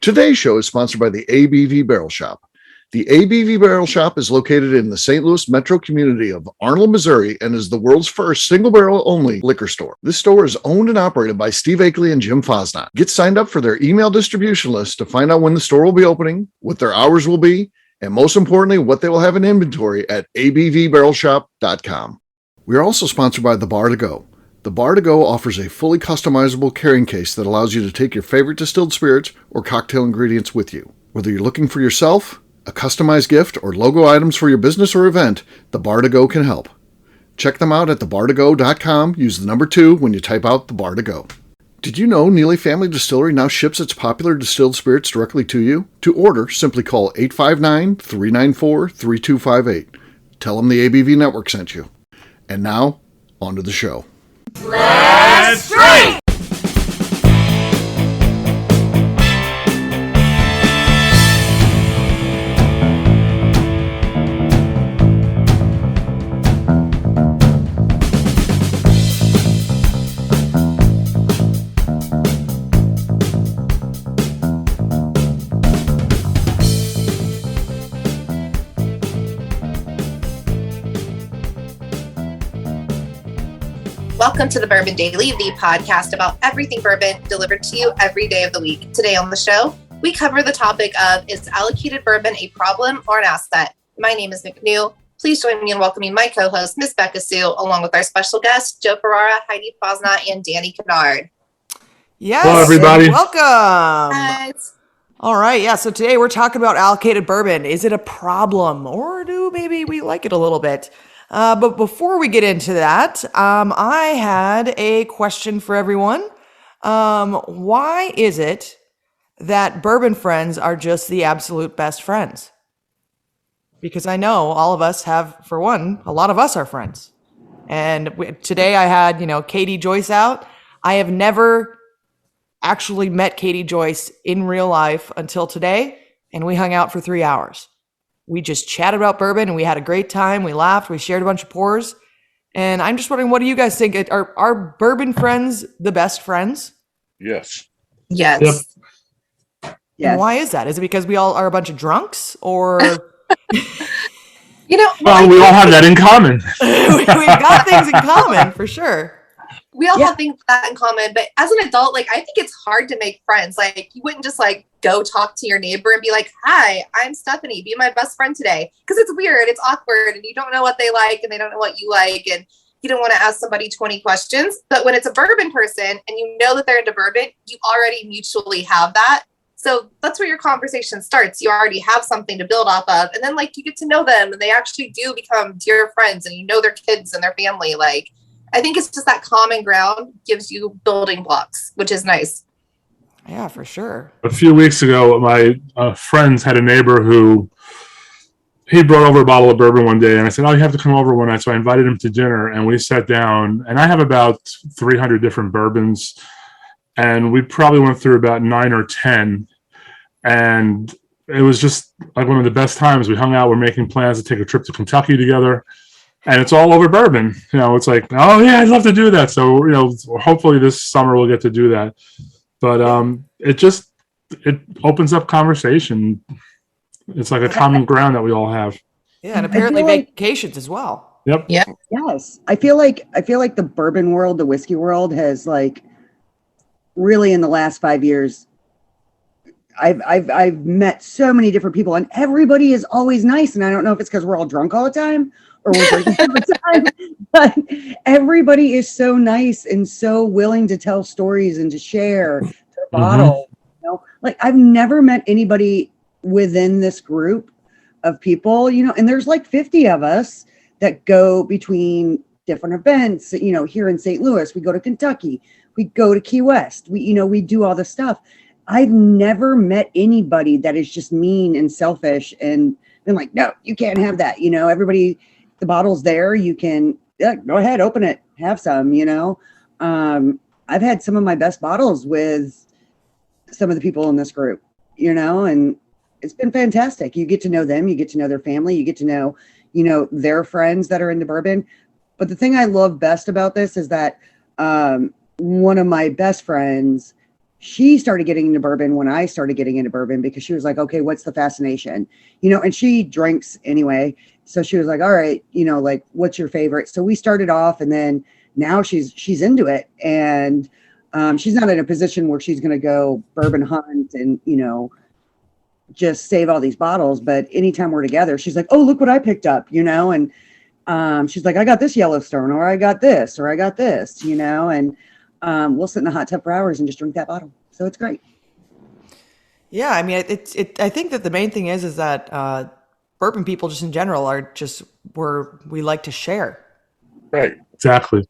Today's show is sponsored by the ABV Barrel Shop. The ABV Barrel Shop is located in the St. Louis metro community of Arnold, Missouri, and is the world's first single barrel only liquor store. This store is owned and operated by Steve Akeley and Jim Fosnot. Get signed up for their email distribution list to find out when the store will be opening, what their hours will be, and most importantly, what they will have in inventory at abvbarrelshop.com. We are also sponsored by The Bar to Go. The Bar to Go offers a fully customizable carrying case that allows you to take your favorite distilled spirits or cocktail ingredients with you. Whether you're looking for yourself, a customized gift, or logo items for your business or event, The Bar to Go can help. Check them out at thebartogo.com. Use the number 2 when you type out The Bar to Go. Did you know Neely Family Distillery now ships its popular distilled spirits directly to you? To order, simply call 859-394-3258. Tell them the ABV Network sent you. And now, on to the show. Let's drink! Welcome to the Bourbon Daily, the podcast about everything bourbon delivered to you every day of the week. Today on the show, we cover the topic of, is allocated bourbon a problem or an asset? My name is McNew. Please join me in welcoming my co-host, Ms. Beka Sue, along with our special guests, Joe Ferrara, Heidi Fosnot, and Danny Kennard. Yes. Hello, everybody. Welcome. Yes. All right. Yeah. So today we're talking about allocated bourbon. Is it a problem, or do maybe we like it a little bit? But before we get into that, I had a question for everyone. Why is it that bourbon friends are just the absolute best friends? Because I know all of us have, for one, a lot of us are friends. And today I had, Katie Joyce out. I have never actually met Katie Joyce in real life until today, and we hung out for 3 hours. We just chatted about bourbon and we had a great time. We laughed. We shared a bunch of pours. And I'm just wondering, what do you guys think? Are bourbon friends the best friends? Yes. Yes. Yep. And why is that? Is it because we all are a bunch of drunks, or? We all have that in common. We've got things in common for sure. We all have things that in common, but as an adult, I think it's hard to make friends. You wouldn't just go talk to your neighbor and be like, "Hi, I'm Stephanie. Be my best friend today." Because it's weird, it's awkward, and you don't know what they like, and they don't know what you like, and you don't want to ask somebody 20 questions. But when it's a bourbon person and you know that they're into bourbon, you already mutually have that. So that's where your conversation starts. You already have something to build off of, and then you get to know them, and they actually do become dear friends, and you know their kids and their family. I think it's just that common ground gives you building blocks, which is nice. Yeah, for sure. A few weeks ago, my friends had a neighbor who he brought over a bottle of bourbon one day, and I said, "Oh, you have to come over one night." So I invited him to dinner, and we sat down. And I have about 300 different bourbons, and we probably went through about 9 or 10. And it was just one of the best times. We hung out. We're making plans to take a trip to Kentucky together. And it's all over bourbon. It's oh yeah, I'd love to do that. So, hopefully this summer we'll get to do that. But it opens up conversation. It's like a common ground that we all have. Yeah, and apparently vacations as well. Yep. Yeah. Yes. I feel like the bourbon world, the whiskey world has really in the last 5 years, I've met so many different people, and everybody is always nice. And I don't know if it's because we're all drunk all the time or we're drinking all the time, but everybody is so nice and so willing to tell stories and to share their bottle. I've never met anybody within this group of people, and there's 50 of us that go between different events, here in St. Louis. We go to Kentucky, we go to Key West, we do all this stuff. I've never met anybody that is just mean and selfish and been like, "No, you can't have that." Everybody, the bottle's there. You can go ahead, open it, have some, I've had some of my best bottles with some of the people in this group, and it's been fantastic. You get to know them, you get to know their family, you get to know, their friends that are into bourbon. But the thing I love best about this is that one of my best friends she started getting into bourbon when I started getting into bourbon, because she was like, okay, what's the fascination? You know, and she drinks anyway. So she was like, all right, you know, like, what's your favorite? So we started off, and then now she's into it. And she's not in a position where she's going to go bourbon hunt and, you know, just save all these bottles. But anytime we're together, she's like, oh, look what I picked up, you know? And she's like, I got this Yellowstone, or I got this, you know? And we'll sit in the hot tub for hours and just drink that bottle. So it's great. Yeah, I mean, I think that the main thing is that bourbon people just in general are just we like to share. Right. Exactly.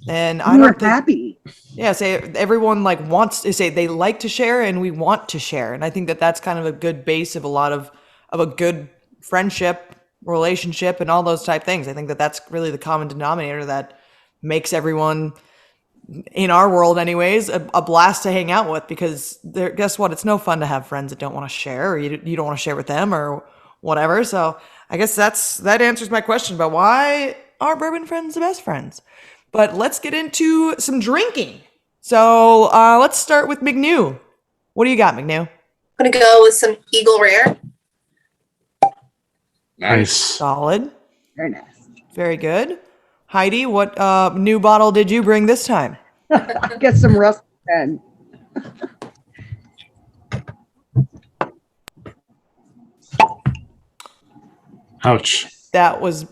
And We're happy. Yeah, say everyone like wants to say they like to share, and we want to share. And I think that that's kind of a good base of a good friendship, relationship, and all those type things. I think that that's really the common denominator that makes everyone, in our world anyways, a blast to hang out with, because guess what? It's no fun to have friends that don't want to share, or you don't want to share with them or whatever. So I guess that answers my question about why are bourbon friends the best friends. But let's get into some drinking. So let's start with McNew. What do you got, McNew? I'm going to go with some Eagle Rare. Nice. Solid. Very nice. Very good. Heidi, what new bottle did you bring this time? Get some Rust 10. Ouch. That was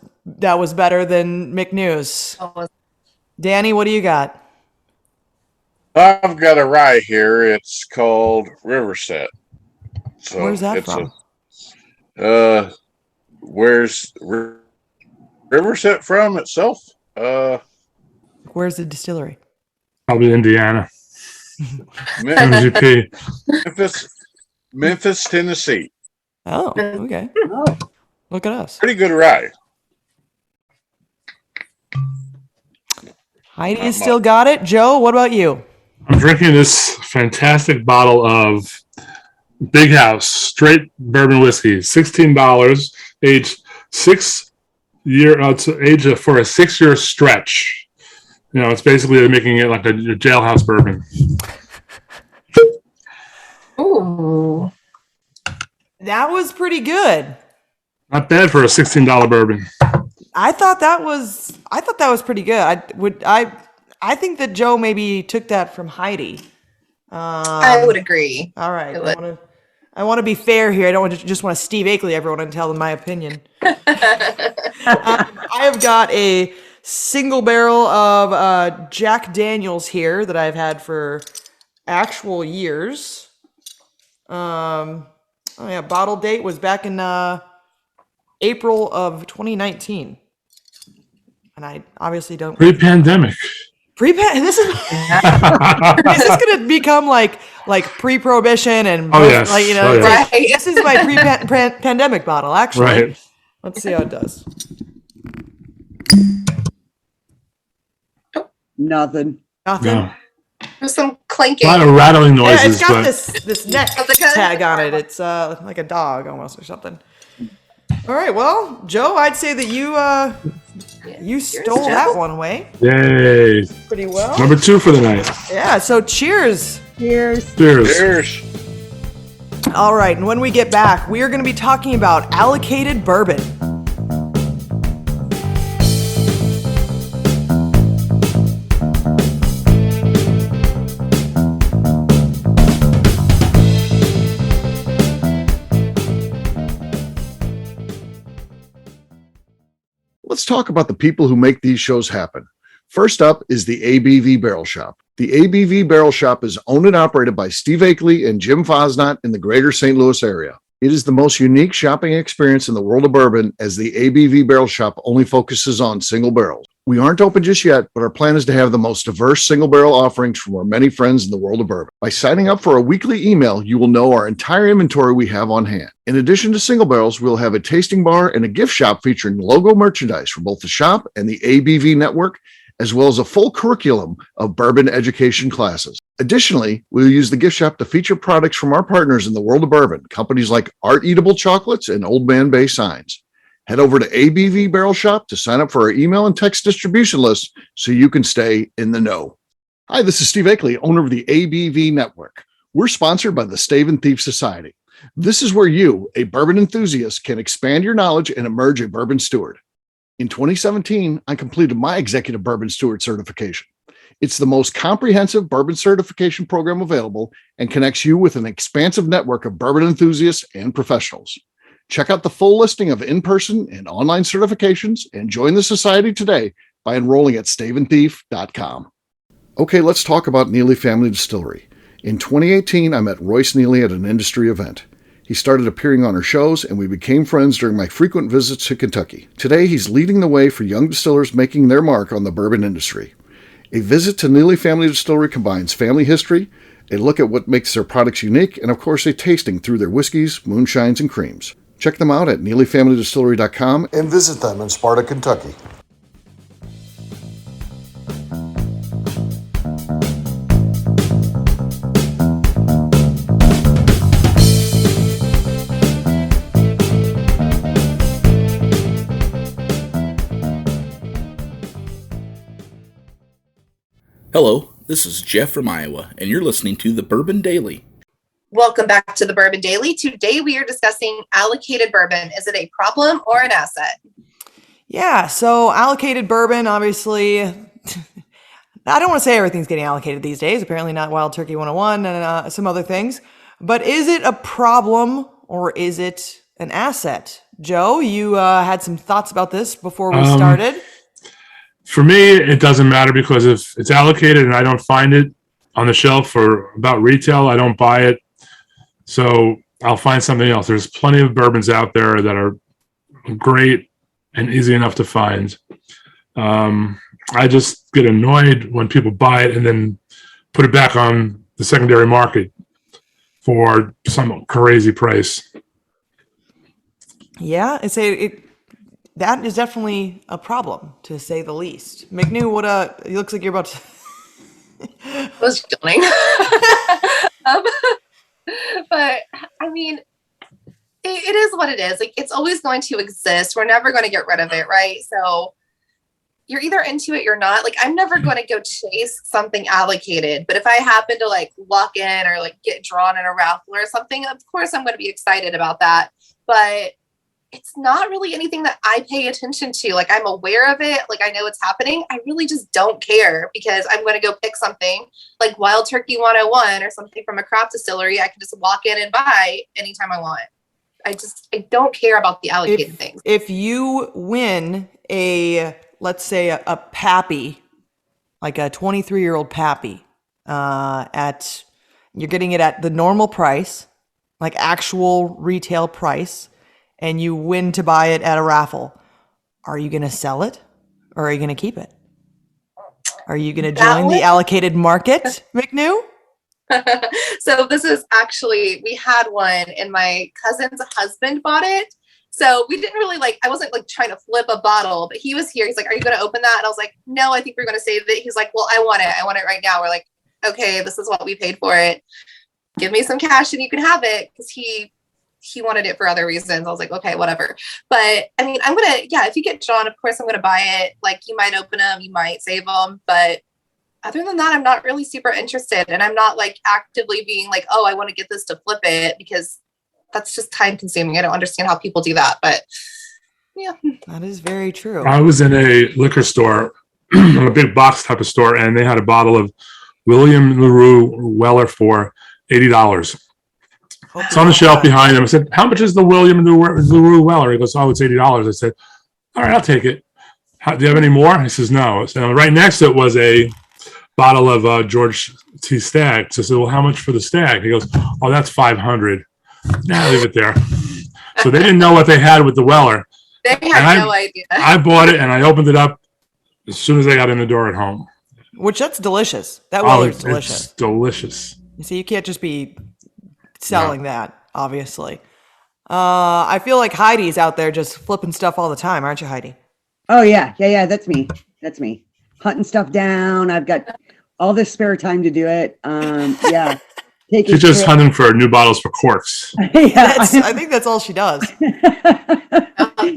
better than McNew's. Danny, what do you got? I've got a rye here. It's called Riverset. So Where's that from? Where's Riverset from itself? Where's the distillery? Probably Indiana. Memphis, MVP. Memphis, Tennessee. Oh, okay. Oh, Look at us. Pretty good rye. Heidi has still got it. Joe, what about you? I'm drinking this fantastic bottle of Big House straight bourbon whiskey, $16, aged 6 year. It's aged for a 6-year stretch. You know, it's basically making it like a jailhouse bourbon. Ooh. That was pretty good. Not bad for a $16 bourbon. I thought that was pretty good. I think that Joe maybe took that from Heidi. I would agree. All right. I want to be fair here. I don't just want to Steve Akeley everyone and tell them my opinion. I have got a single barrel of Jack Daniels here that I've had for actual years. Bottle date was back in April of 2019. And I obviously don't. Pre-pandemic. This is this going to become like pre-prohibition and yes. like, you know, Oh, yes. like, this is my pre-pandemic bottle actually. Right. Let's see how it does. nothing. Nothing. No. There's some A clanking. lot of rattling Yeah, noises, it's got but this neck tag on it. It's like a dog almost or something. All right, well, Joe, I'd say that you stole Joe. that one away yay. pretty well. Number 2 for the night. Yeah, so cheers. Cheers. Cheers. Cheers. All right, and when we get back, we are going to be talking about allocated bourbon. Let's talk about the people who make these shows happen. First up is the ABV Barrel Shop. The ABV Barrel Shop is owned and operated by Steve Akeley and Jim Fosnot in the greater St. Louis area. It is the most unique shopping experience in the world of bourbon, as the ABV Barrel Shop only focuses on single barrels. We aren't open just yet, but our plan is to have the most diverse single barrel offerings from our many friends in the world of bourbon. By signing up for a weekly email, you will know our entire inventory we have on hand. In addition to single barrels, we'll have a tasting bar and a gift shop featuring logo merchandise for both the shop and the ABV network, as well as a full curriculum of bourbon education classes. Additionally, we'll use the gift shop to feature products from our partners in the world of bourbon, companies like Art Eatable Chocolates and Old Man Bay Signs. Head over to ABV Barrel Shop to sign up for our email and text distribution list so you can stay in the know. Hi, this is Steve Akeley, owner of the ABV Network. We're sponsored by the Stave and Thief Society. This is where you, a bourbon enthusiast, can expand your knowledge and emerge a bourbon steward. In 2017, I completed my Executive Bourbon Steward certification. It's the most comprehensive bourbon certification program available and connects you with an expansive network of bourbon enthusiasts and professionals. Check out the full listing of in-person and online certifications and join the society today by enrolling at staveandthief.com. Okay, let's talk about Neely Family Distillery. In 2018, I met Royce Neely at an industry event. He started appearing on our shows, and we became friends during my frequent visits to Kentucky. Today, he's leading the way for young distillers making their mark on the bourbon industry. A visit to Neely Family Distillery combines family history, a look at what makes their products unique, and of course a tasting through their whiskeys, moonshines, and creams. Check them out at neelyfamilydistillery.com and visit them in Sparta, Kentucky. Hello, this is Jeff from Iowa, and you're listening to the Bourbon Daily. Welcome back to the Bourbon Daily. Today we are discussing allocated bourbon. Is it a problem or an asset? Yeah, so allocated bourbon, obviously, I don't want to say everything's getting allocated these days. Apparently not Wild Turkey 101 and some other things. But is it a problem or is it an asset? Joe, you had some thoughts about this before we started. For me, it doesn't matter because if it's allocated and I don't find it on the shelf or about retail, I don't buy it. So I'll find something else. There's plenty of bourbons out there that are great and easy enough to find. I just get annoyed when people buy it and then put it back on the secondary market for some crazy price. Yeah, that is definitely a problem, to say the least. McNew, it looks like you're about to... I was yawning. But, I mean, it is what it is. Like, it's always going to exist. We're never going to get rid of it, right? So you're either into it or not. Like, I'm never going to go chase something allocated. But if I happen to, like, walk in or, like, get drawn in a raffle or something, of course I'm going to be excited about that. But it's not really anything that I pay attention to. Like, I'm aware of it. Like, I know it's happening. I really just don't care because I'm going to go pick something like Wild Turkey 101 or something from a craft distillery. I can just walk in and buy anytime I want. I don't care about the allocated things. If you win let's say a Pappy, like a 23-year-old Pappy, you're getting it at the normal price, like actual retail price, and you win to buy it at a raffle, are you going to sell it or are you going to keep it? Are you going to join the allocated market, McNew? So this is actually, we had one and my cousin's husband bought it. So we didn't really I wasn't trying to flip a bottle, but he was here. He's like, are you going to open that? And I was like, no, I think we're going to save it. He's like, well, I want it. I want it right now. We're like, okay, this is what we paid for it. Give me some cash and you can have it. Cause he wanted it for other reasons. I was like, okay, whatever. But I mean, if you get drawn, of course I'm going to buy it. Like, you might open them, you might save them. But other than that, I'm not really super interested. And I'm not actively being like, oh, I want to get this to flip it, because that's just time consuming. I don't understand how people do that, but yeah. That is very true. I was in a liquor store, a big box type of store, and they had a bottle of William LaRue Weller for $80. It's on the shelf behind him. I said, how much is the William LaRue Weller? He goes, oh, it's $80. I said, all right, I'll take it. Do you have any more? He says, no. So right next to it was a bottle of George T. Stagg. So I said, well, how much for the Stagg? He goes, oh, that's $500. Nah, leave it there. So they didn't know what they had with the Weller. They had no idea. I bought it and I opened it up as soon as I got in the door at home. Which, that's delicious. That Weller's delicious. It's delicious. You see, you can't just be selling that, obviously. I feel like Heidi's out there just flipping stuff all the time, aren't you, Heidi? Oh yeah. That's me. Hunting stuff down. I've got all this spare time to do it. Yeah. She's just hunting for new bottles for corks. Yeah, I think that's all she does.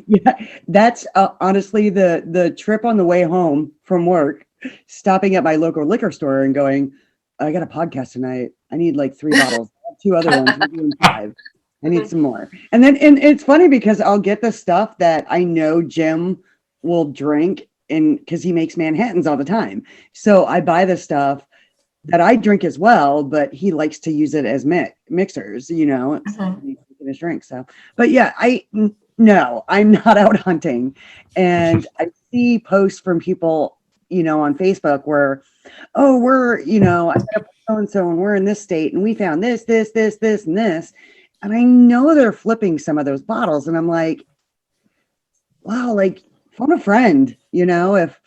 Yeah, that's honestly the trip on the way home from work, stopping at my local liquor store and going, I got a podcast tonight. I need like 3 bottles. I have 2 other ones. We're doing 5. I need some more. And it's funny because I'll get the stuff that I know Jim will drink, and because he makes Manhattans all the time. So I buy the stuff that I drink as well, but he likes to use it as mixers, you know, in his drink. So, but yeah, no, I'm not out hunting. And I see posts from people, you know, on Facebook where, oh, we're, you know, I met up with so-and-so and we're in this state and we found this, and this. And I know they're flipping some of those bottles. And I'm like, wow, like phone a friend, you know, if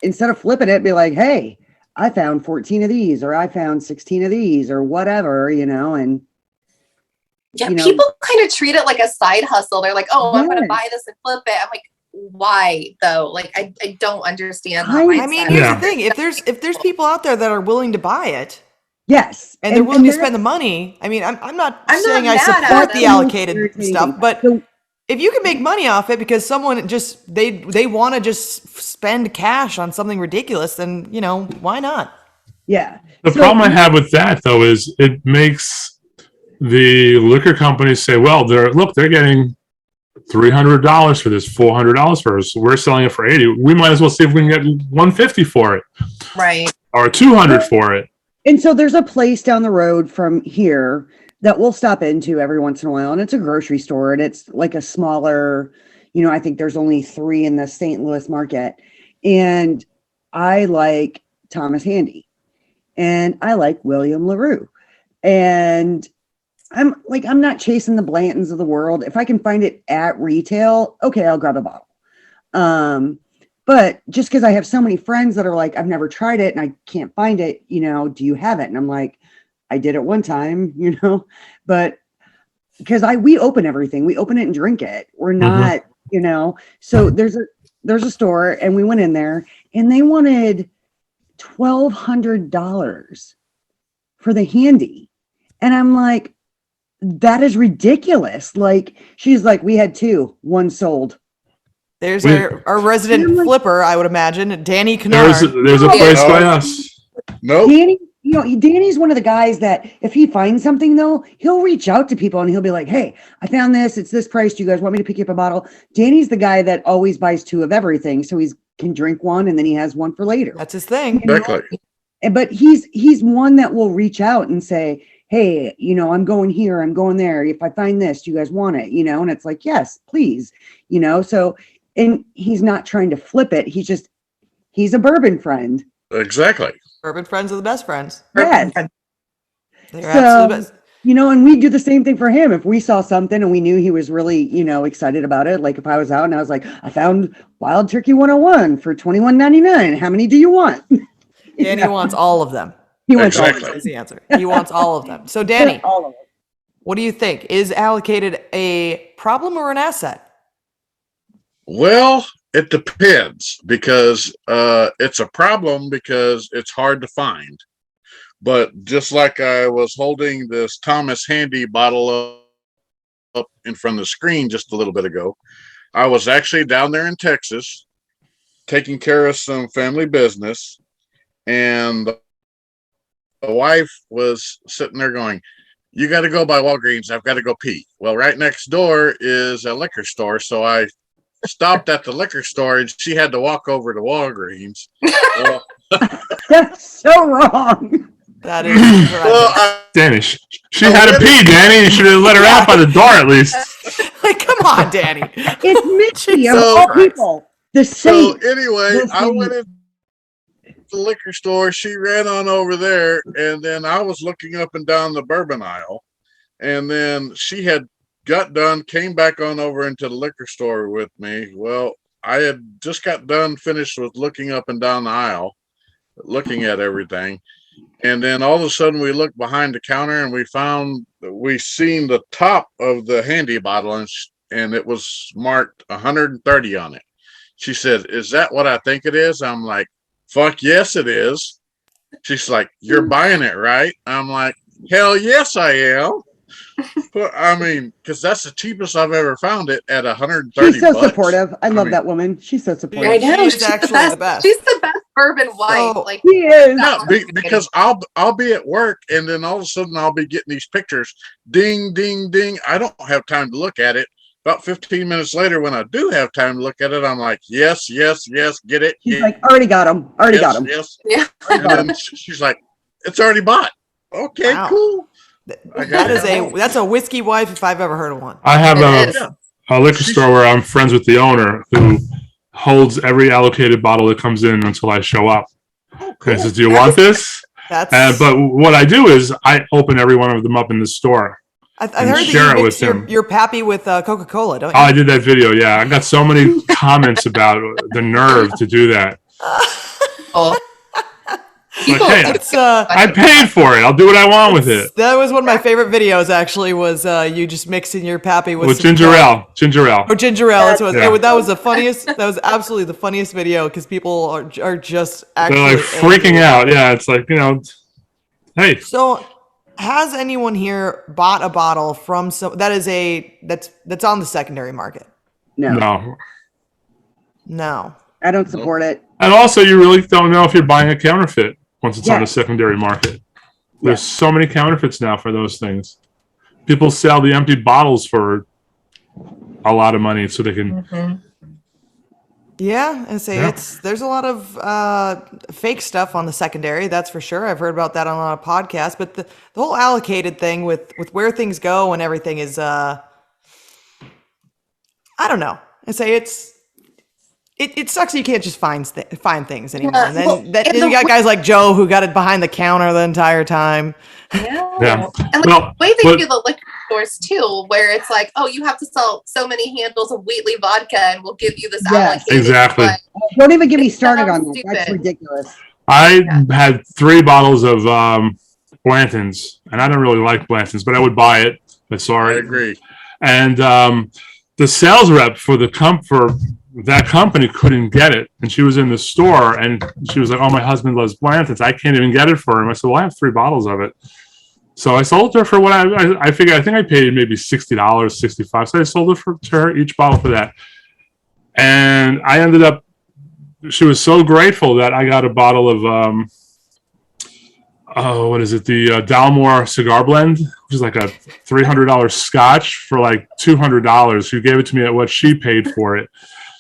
instead of flipping it, be like, hey, I found 14 of these, or I found 16 of these, or whatever, you know, and yeah, you know, people kind of treat it like a side hustle. They're like, oh, I'm going to buy this and flip it. I'm like, why though? Like, I don't understand. I mean, here's the thing. If there's people out there that are willing to buy it, yes, and they're willing to spend the money. I mean, I'm not saying I support the allocated stuff, but if you can make money off it because someone just they want to just spend cash on something ridiculous, then you know why not? Yeah. The problem I have with that though is it makes the liquor companies say, well, they're getting $300 for this, $400 for us. We're selling it for $80. We might as well see if we can get $150 for it, right? Or $200 for it. And so there's a place down the road from here that we'll stop into every once in a while, and it's a grocery store, and it's like a smaller, you know, I think there's only 3 in the St. Louis market, and I like Thomas Handy, and I like William LaRue, and I'm not chasing the Blantons of the world. If I can find it at retail, okay, I'll grab a bottle. But just because I have so many friends that are like, I've never tried it and I can't find it, you know, do you have it? And I'm like, I did it one time, you know, but because we open everything, we open it and drink it. We're not, you know, so there's a store and we went in there and they wanted $1,200 for the Handy. And I'm like, that is ridiculous. Like, she's like, we had 2, 1 sold. There's our resident flipper, I would imagine, Danny Kennard. There's a place by us. Nope. Danny, you know, Danny's one of the guys that if he finds something though, he'll reach out to people and he'll be like, hey, I found this. It's this price. Do you guys want me to pick you up a bottle? Danny's the guy that always buys 2 of everything. So he can drink 1 and then he has 1 for later. That's his thing. Exactly. But he's one that will reach out and say, hey, you know, I'm going here, I'm going there. If I find this, do you guys want it? You know, and it's like, yes, please, you know, so, and he's not trying to flip it. He's a bourbon friend. Exactly. Bourbon friends are the best friends. Yes. They're absolutely best. You know, and we do the same thing for him. If we saw something and we knew he was really, you know, excited about it, like if I was out and I was like, I found Wild Turkey 101 for $21.99. How many do you want? Danny wants all of them. He wants Exactly. all of That's the answer. He wants all of them. So Danny, them. All of them. what do you think? Is allocated a problem or an asset? Well, it depends because it's a problem because it's hard to find. But just like I was holding this Thomas Handy bottle up in front of the screen just a little bit ago, I was actually down there in Texas taking care of some family business, and the wife was sitting there going, you got to go by Walgreens. I've got to go pee. Well, right next door is a liquor store. So I stopped at the liquor store and she had to walk over to Walgreens. Well, That's so wrong. That is well, Danny, she had to pee, Danny. You should have let her out by the door at least. like, come on, Danny. It's Mitzi of Jesus all Christ. people. The so saint. anyway, I Listen. went into the liquor store. She ran on over there, and then I was looking up and down the bourbon aisle, and then she had got done, came back on over into the liquor store with me. Well, I had just got done, finished with looking up and down the aisle, looking at everything. And then all of a sudden we looked behind the counter and we seen the top of the Handy bottle and it was marked 130 on it. She said, is that what I think it is? I'm like, fuck yes, it is. She's like, you're buying it, right? I'm like, hell yes, I am. But I mean, because that's the cheapest I've ever found it at 130. She's so bucks. supportive. I love that woman. She's so supportive. I know. She's actually the best. She's the best bourbon wife. So- Like, He is. No, because I'll be at work and then all of a sudden I'll be getting these pictures. Ding, ding, ding. I don't have time to look at it. About 15 minutes later, when I do have time to look at it, I'm like, yes, yes, yes, get it. He's yeah, like, already got him. Already yes, got him. Yes. Yeah. And then she's like, it's already bought. Okay, Wow. cool. I got That's a whiskey wife if I've ever heard of one. I have It is. a liquor store where I'm friends with the owner who holds every allocated bottle that comes in until I show up. And he says, do you want this? That's But what I do is I open every one of them up in the store. I and heard share that it you with mix him. your pappy with Coca-Cola, don't Oh, you? I did that video. Yeah. I got so many comments about the nerve to do that. Oh. Like, hey, It's I paid for it. I'll do what I want with it. that was one of my favorite videos. Actually, was you just mixing your pappy with With some ginger ale. Ginger ale. or ginger ale. That's what Yeah. that was the funniest. That was absolutely the funniest video because people are just They're actually like freaking angry. out. Yeah. It's like, hey, So, has anyone here bought a bottle from some that's on the secondary market? No, no. No. I don't support it. And also, you really don't know if you're buying a counterfeit once it's on the Yes. secondary market. There's so many counterfeits now for those things. People sell the empty bottles for a lot of money so they can. Yeah, and say Yeah. there's a lot of fake stuff on the secondary. That's for sure. I've heard about that on a lot of podcasts. But the whole allocated thing with where things go and everything is I don't know. I say it sucks that you can't just find things anymore. Yeah, And then well, and you the got guys like Joe who got it behind the counter the entire time. Yeah. And Well, the way they but- do the liquor stores too, where it's like, oh, you have to sell so many handles of Wheatley vodka and we'll give you this Yes. allocated. Exactly. one. Don't even get me It started sounds on that. That's stupid. ridiculous. I had 3 bottles of Blanton's, and I don't really like Blanton's, but I would buy it. I saw I it. agree. And the sales rep for that company couldn't get it, and she was in the store, and she was like, "Oh, my husband loves Blanton's. I can't even get it for him." I said, "Well, I have 3 bottles of it." So I sold her for what I figured. I think I paid maybe $60, $65. So I sold it to her each bottle for that, and I ended up. She was so grateful that I got a bottle of what is it? The Dalmore cigar blend, which is like a $300 Scotch for like $200. She gave it to me at what she paid for it,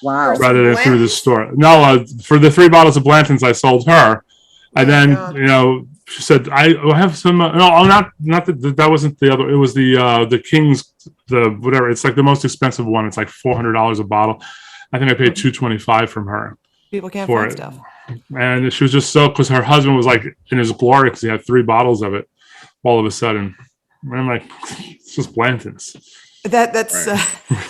Wow. rather than through the Blanton's? store. No, for the 3 bottles of Blanton's I sold her, and then God. she said I have some. No, not that wasn't the other. It was the King's, the whatever. It's like the most expensive one. It's like $400 a bottle. I think I paid $225 from her. People can't For find it. stuff. And she was just so, because her husband was like in his glory because he had 3 bottles of it all of a sudden. And I'm like, it's just Blanton's. That's Right.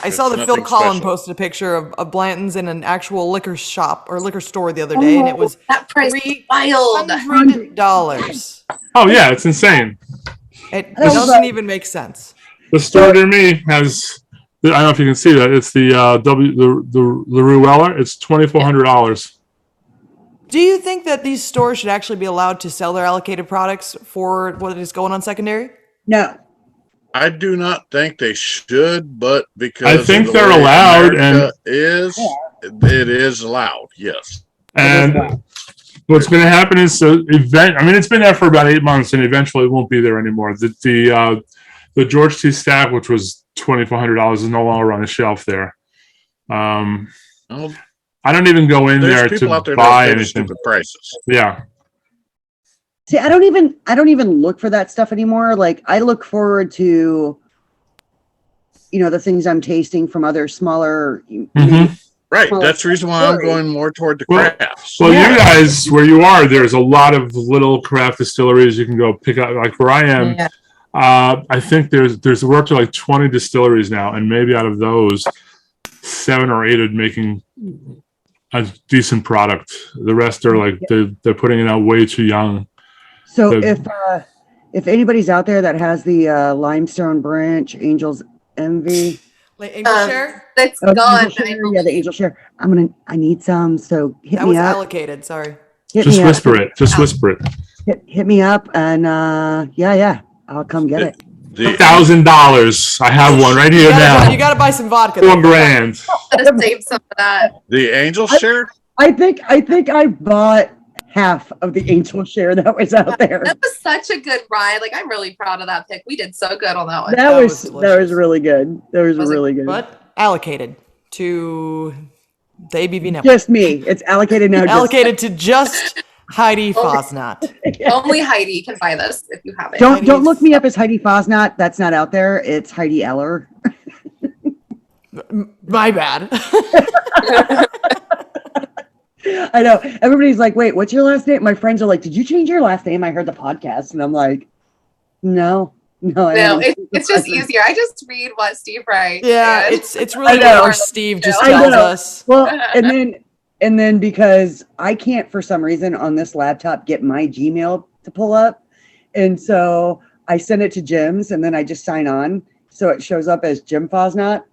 I saw It's that Phil nothing Collin special. posted a picture of Blanton's in an actual liquor shop or liquor store the other day, and it was That price is wild. $300. Oh, yeah, it's insane. It That was doesn't even make sense. The store near me has, I don't know if you can see that, it's the LaRue Weller. It's $2,400. Do you think that these stores should actually be allowed to sell their allocated products for what is going on secondary? No. I do not think they should, but because I of think the they're way allowed, America it is allowed. Yes. And what's going to happen is it's been there for about 8 months, and eventually it won't be there anymore. The George T. Stack, which was $2,400, is no longer on the shelf there. Well, I don't even go in there there's people out to there buy that pay anything. stupid prices. Yeah. See, I don't even look for that stuff anymore. Like, I look forward to, the things I'm tasting from other smaller. Mhm. Right. Well, That's the reason why I'm story. going more toward the Well- crafts. Well, Yeah. you guys, where you are, there's a lot of little craft distilleries you can go pick up. Like where I am, Yeah. I think we're up to like 20 distilleries now, and maybe out of those, 7 or 8 are making a decent product. The rest are like they're putting it out way too young. So The- if anybody's out there that has the Limestone Branch Angel's Envy, Like English share? It's oh, gone. Angel Share, yeah, the Angel Share, I need some. So hit That me was up. allocated. Sorry. Hit Just me up. whisper it. Just whisper it. Hit me up, and yeah, I'll come get it. The- $1,000. I have one right here You now. gotta buy some vodka. $4,000. Gotta save some of that. The angel share? I think I bought half of the angel share that was out there. That was such a good ride. Like, I'm really proud of that pick. We did so good on that one. That was really good. That was really good. But allocated to the ABV network. Just me. It's allocated now. Allocated to just Heidi Fosnat. Only Heidi can buy this if you have it. Don't look me up as Heidi Fosnat. That's not out there. It's Heidi Eller. My bad. I know. Everybody's like, wait, what's your last name? My friends are like, did you change your last name? I heard the podcast. And I'm like, no. It's just easier. I just read what Steve writes. Yeah, it's really what Steve just tells us. Well, and then because I can't for some reason on this laptop get my Gmail to pull up. And so I send it to Jim's and then I just sign on. So it shows up as Jim Fosnat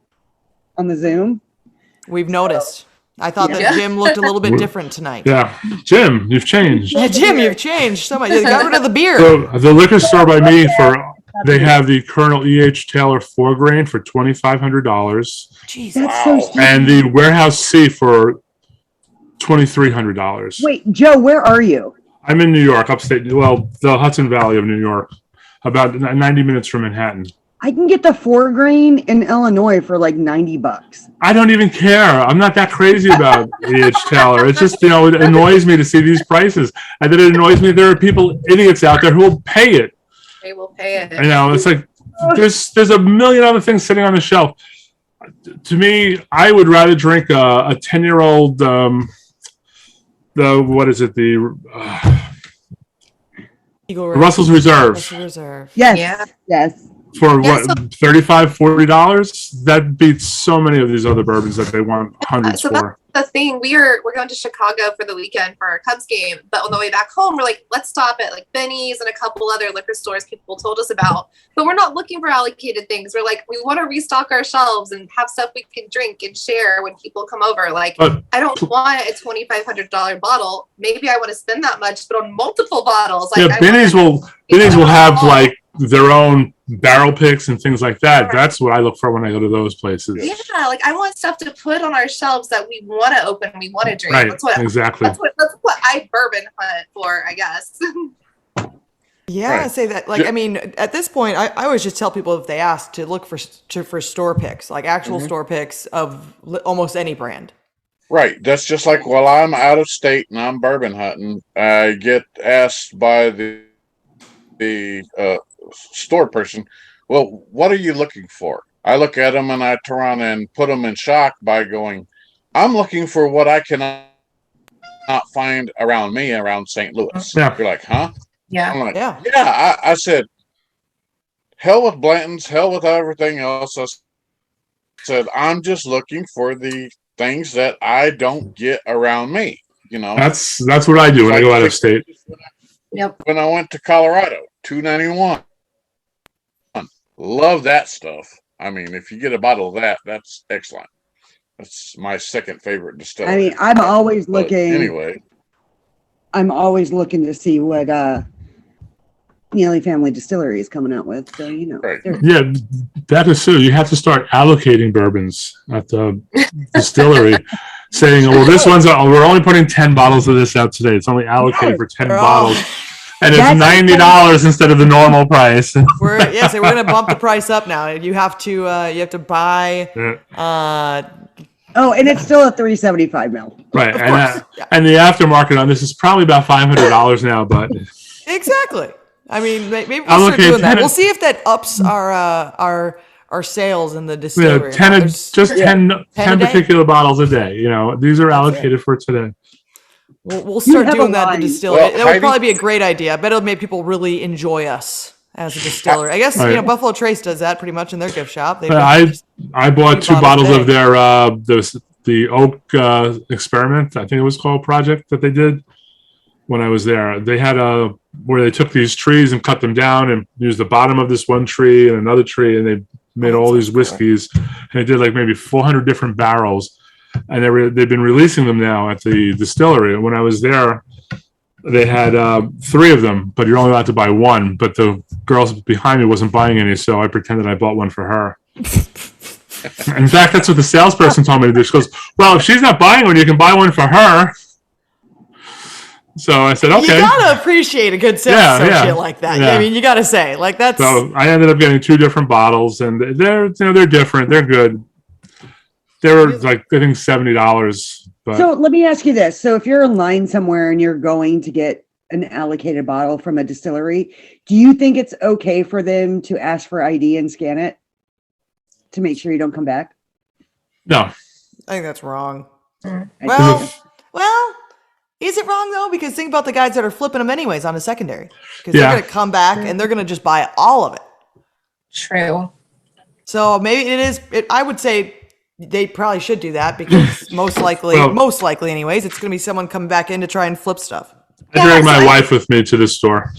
on the Zoom. We've noticed. I thought that Jim looked a little bit different tonight. Yeah. Jim, you've changed. Yeah, Jim, you've changed so much. You got rid of the beard. So the liquor store by me they have the Colonel E.H. Taylor 4-grain for $2,500. Jeez. That's so stupid. And the Warehouse C for $2,300. Wait, Joe, where are you? I'm in New York, upstate. Well, the Hudson Valley of New York, about 90 minutes from Manhattan. I can get the 4-grain in Illinois for like $90. I don't even care. I'm not that crazy about E.H. Taylor. It's just, it annoys me to see these prices. And then it annoys me there are idiots out there who will pay it. They will pay it. It's like there's a million other things sitting on the shelf. To me, I would rather drink a 10-year-old Russell's Reserve. Russell's Reserve. Yes. For $35-$40? That beats so many of these other bourbons that they want hundreds for. That's the thing. We're going to Chicago for the weekend for our Cubs game, but on the way back home, we're like, let's stop at like Benny's and a couple other liquor stores people told us about. But we're not looking for allocated things. We're like, we want to restock our shelves and have stuff we can drink and share when people come over. Like, I don't want a $2,500 bottle. Maybe I want to spend that much, but on multiple bottles. Like, Benny's will have like their own barrel picks and things like that. That's what I look for when I go to those places. Yeah, like I want stuff to put on our shelves that we want to open, we want to drink. Right, Exactly. That's what I bourbon hunt for, I guess. Yeah, right. I say that. Like, I mean, at this point, I always just tell people if they ask to look for store picks, like actual store picks of almost any brand. Right. That's just like while I'm out of state and I'm bourbon hunting, I get asked by the store person, well, what are you looking for? I look at them and I turn and put them in shock by going, I'm looking for what I cannot find around me around St. Louis. Yeah. You're like, huh? Yeah. I'm like, I said, hell with Blanton's, hell with everything else. I said, I'm just looking for the things that I don't get around me. That's what I do when I go out of state. Yep. When I went to Colorado, $2.91. Love that stuff. I mean, if you get a bottle of that, that's excellent. That's my second favorite distillery. I mean, I'm always looking. Anyway, I'm always looking to see what Neely Family Distillery is coming out with. So right. Yeah, that is true. You have to start allocating bourbons at the distillery, saying, "Well, this one's we're only putting 10 bottles of this out today. It's only allocated for 10 bottles." And it's $90 instead of the normal price. We're gonna bump the price up now. You have to buy. And it's still at $375 mil. Right, and the aftermarket on this is probably about $500 now. But exactly. I mean, maybe we'll start doing that. We'll see if that ups our sales in the distillery. 10 particular bottles a day. These are allocated for today. We'll start doing that in the distillery. That would probably be a great idea. I bet it'll make people really enjoy us as a distillery. I guess Buffalo Trace does that pretty much in their gift shop. I bought 2 bottles of their the oak experiment. I think it was called project that they did when I was there. They had where they took these trees and cut them down and used the bottom of this one tree and another tree, and they made all these whiskeys. And they did like maybe 400 different barrels. And they've been releasing them now at the distillery. When I was there, they had 3 of them, but you're only allowed to buy 1. But the girl behind me wasn't buying any, so I pretended I bought one for her. In fact, that's what the salesperson told me to do. She goes, well, if she's not buying one, you can buy one for her. So I said, okay. You gotta appreciate a good sales associate like that. Yeah. I mean, you gotta say, like, that's. So I ended up getting 2 different bottles, and they're different. They're good. They were like, I think $70. But So let me ask you this. So if you're in line somewhere and you're going to get an allocated bottle from a distillery, do you think it's okay for them to ask for ID and scan it to make sure you don't come back? no. I think that's wrong. I Well, is it wrong though? Because think about the guys that are flipping them anyways on a secondary, because Yeah. they're gonna come back and they're gonna just buy all of it. True. So maybe it is. I would say they probably should do that because most likely, anyways, it's gonna be someone coming back in to try and flip stuff. I drag my wife with me to the store.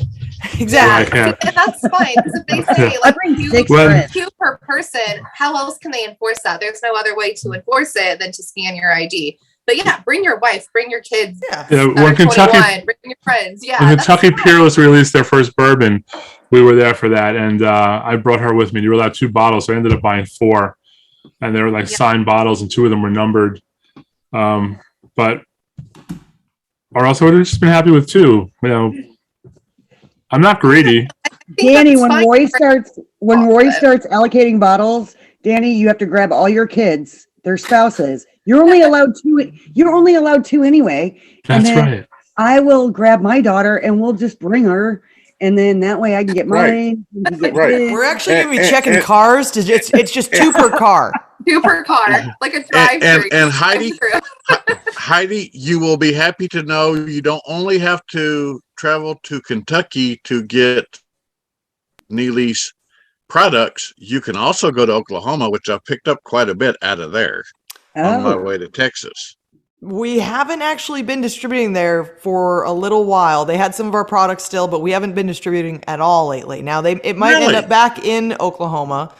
Exactly. Yeah. And that's fine. Because if they say I like bring two, 6 Well- friends. 2 per person, how else can they enforce that? There's no other way to enforce it than to scan your ID. But yeah, bring your wife, bring your kids. Yeah. Yeah, that when are 21, Kentucky bring your friends. Yeah. When that's Kentucky fine. Peerless released their first bourbon, we were there for that, and I brought her with me. You were allowed 2 bottles, so I ended up buying 4, and they were like signed bottles, and 2 of them were numbered. But or else I would have just been happy with 2. You know, I'm not greedy. I think Danny, that's when fine. Roy starts allocating bottles, Danny, you have to grab all your kids, their spouses. You're only allowed 2. You're only allowed 2 anyway. And That's then right. I will grab my daughter and we'll just bring her, and then that way I can get mine. you can get Right. his. We're actually gonna be checking cars. It's just 2 per car. 2 per car, like a drive-through. And Heidi, you will be happy to know you don't only have to travel to Kentucky to get Neely's products. You can also go to Oklahoma, which I've picked up quite a bit out of there on my way to Texas. We haven't actually been distributing there for a little while. They had some of our products still, but we haven't been distributing at all lately. Now it might end Really? up back in Oklahoma.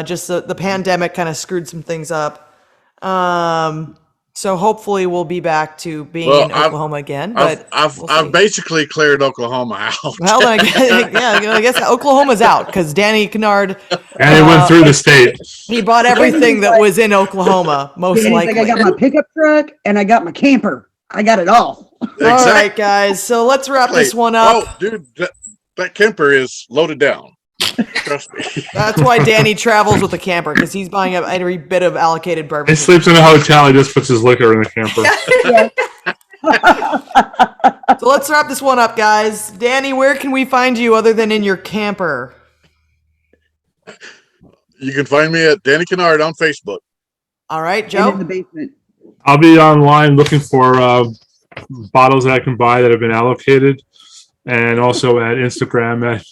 Just the pandemic kind of screwed some things up. So hopefully we'll be back to being in Oklahoma again. But I've basically cleared Oklahoma out. well, then I guess Oklahoma's out because Danny Kennard, And it went through the state. he bought everything that was in Oklahoma, most Danny's likely. like, I got my pickup truck and I got my camper. I got it all. All right, guys. So let's wrap this one up. Oh, dude, that Kemper is loaded down. Trust me. That's why Danny travels with a camper, because he's buying up every bit of allocated bourbon. He sleeps in a hotel. He just puts his liquor in the camper. So let's wrap this one up, guys. Danny, where can we find you other than in your camper? You can find me at Danny Kennard on Facebook. All right, And Joe. in the basement. I'll be online looking for bottles that I can buy that have been allocated, and also at Instagram at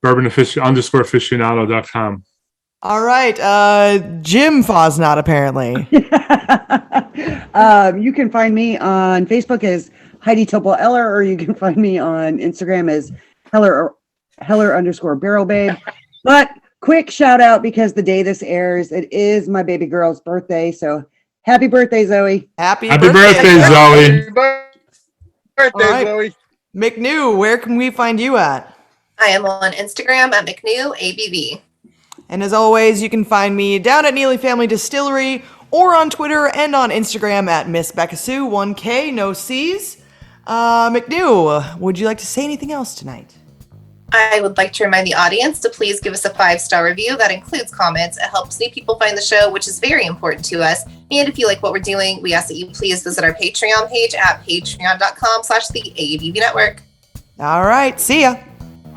bourbon_aficionado.com. All right, Jim Fosnot, apparently. You can find me on Facebook as Heidi Topol Eller, or you can find me on Instagram as Heller_Barrel Babe. But quick shout out, because the day this airs, it is my baby girl's birthday. So happy birthday, Zoe. Happy Happy birthday, Zoe. Happy birthday, All right. Zoe. McNew, where can we find you at? I am on Instagram at McNew ABV. And as always, you can find me down at Neely Family Distillery or on Twitter and on Instagram at Miss Beka Sue, 1K, no C's. McNew, would you like to say anything else tonight? I would like to remind the audience to please give us a 5-star review. That includes comments. It helps new people find the show, which is very important to us. And if you like what we're doing, we ask that you please visit our Patreon page at patreon.com/the ABV Network. All right, see ya.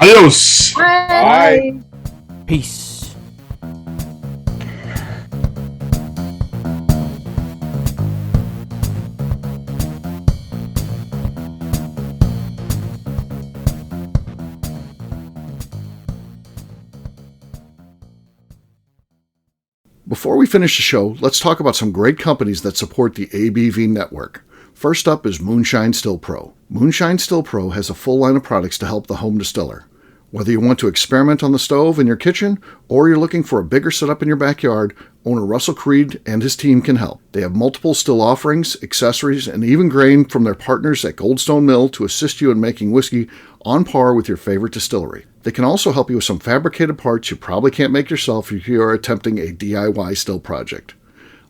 Adios. Bye. Peace. Before we finish the show, let's talk about some great companies that support the ABV network. First up is Moonshine Still Pro. Moonshine Still Pro has a full line of products to help the home distiller. Whether you want to experiment on the stove in your kitchen or you're looking for a bigger setup in your backyard, owner Russell Creed and his team can help. They have multiple still offerings, accessories, and even grain from their partners at Goldstone Mill to assist you in making whiskey on par with your favorite distillery. They can also help you with some fabricated parts you probably can't make yourself if you are attempting a DIY still project.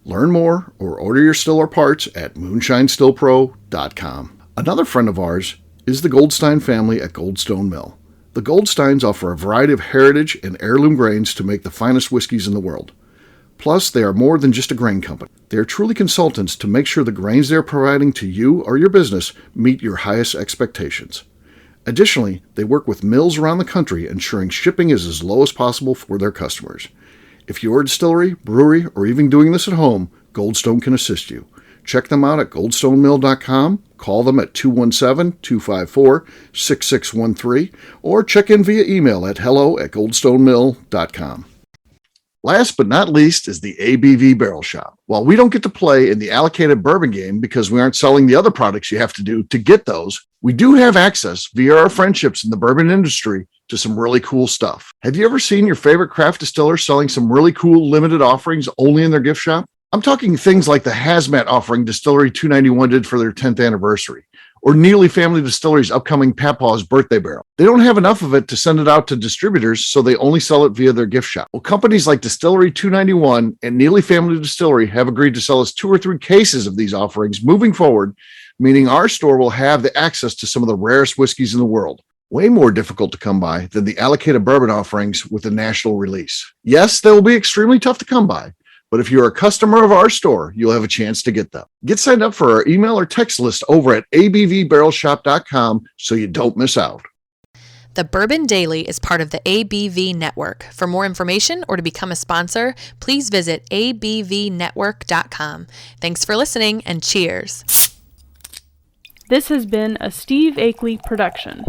Learn more or order your still or parts at moonshinestillpro.com. Another friend of ours is the Goldstein family at Goldstone Mill. The Goldsteins offer a variety of heritage and heirloom grains to make the finest whiskeys in the world. Plus, they are more than just a grain company. They are truly consultants to make sure the grains they are providing to you or your business meet your highest expectations. Additionally, they work with mills around the country, ensuring shipping is as low as possible for their customers. If you're a distillery, brewery, or even doing this at home, Goldstone can assist you. Check them out at goldstonemill.com, call them at 217-254-6613, or check in via email at hello@goldstonemill.com. Last but not least is the ABV Barrel Shop. While we don't get to play in the allocated bourbon game because we aren't selling the other products you have to do to get those, we do have access via our friendships in the bourbon industry to some really cool stuff. Have you ever seen your favorite craft distiller selling some really cool limited offerings only in their gift shop? I'm talking things like the hazmat offering Distillery 291 did for their 10th anniversary, or Neely Family Distillery's upcoming Papaw's birthday barrel. They don't have enough of it to send it out to distributors, so they only sell it via their gift shop. Well, companies like Distillery 291 and Neely Family Distillery have agreed to sell us 2 or 3 cases of these offerings moving forward, meaning our store will have the access to some of the rarest whiskeys in the world. Way more difficult to come by than the allocated bourbon offerings with a national release. Yes, they will be extremely tough to come by, but if you're a customer of our store, you'll have a chance to get them. Get signed up for our email or text list over at abvbarrelshop.com so you don't miss out. The Bourbon Daily is part of the ABV Network. For more information or to become a sponsor, please visit abvnetwork.com. Thanks for listening and cheers. This has been a Steve Akeley production.